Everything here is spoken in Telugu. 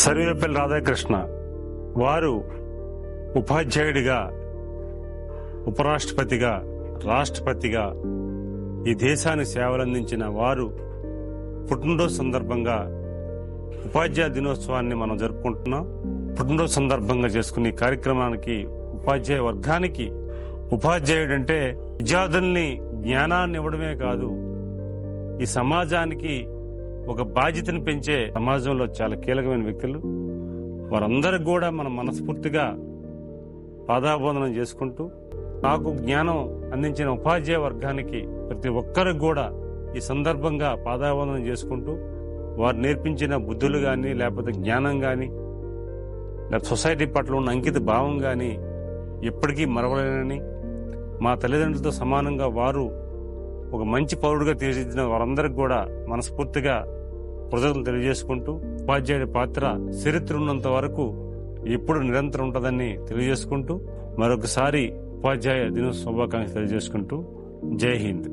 సర్వేపల్లి రాధాకృష్ణ వారు ఉపాధ్యాయుడిగా, ఉపరాష్ట్రపతిగా, రాష్ట్రపతిగా ఈ దేశానికి సేవలందించిన వారు పుట్టినరోజు సందర్భంగా ఉపాధ్యాయ దినోత్సవాన్ని మనం జరుపుకుంటున్నాం. పుట్టినరోజు సందర్భంగా చేసుకునే కార్యక్రమానికి ఉపాధ్యాయ వర్గానికి, ఉపాధ్యాయుడంటే విద్యార్థుల్ని జ్ఞానాన్ని ఇవ్వడమే కాదు, ఈ సమాజానికి ఒక బాధ్యతను పెంచే సమాజంలో చాలా కీలకమైన వ్యక్తులు. వారందరికి కూడా మనం మనస్ఫూర్తిగా పాదాభివందనం చేసుకుంటూ, నాకు జ్ఞానం అందించిన ఉపాధ్యాయ వర్గానికి ప్రతి ఒక్కరికి కూడా ఈ సందర్భంగా పాదాభివందనం చేసుకుంటూ, వారు నేర్పించిన బుద్ధులు కానీ, లేకపోతే జ్ఞానం కానీ, లేకపోతే సొసైటీ పట్ల ఉన్న అంకిత భావం కానీ ఎప్పటికీ మరవలేనని, మా తల్లిదండ్రులతో సమానంగా వారు ఒక మంచి పౌరుడిగా తీర్చిదిద్దిన వారందరికి కూడా మనస్ఫూర్తిగా కృతజ్ఞతలు తెలియజేసుకుంటూ, ఉపాధ్యాయుడి పాత్ర చరిత్ర ఉన్నంత వరకు ఎప్పుడు నిరంతరం ఉంటుందని తెలియజేసుకుంటూ, మరొకసారి ఉపాధ్యాయ దినోత్సవ శుభాకాంక్షలు తెలియజేసుకుంటూ, జై హింద్.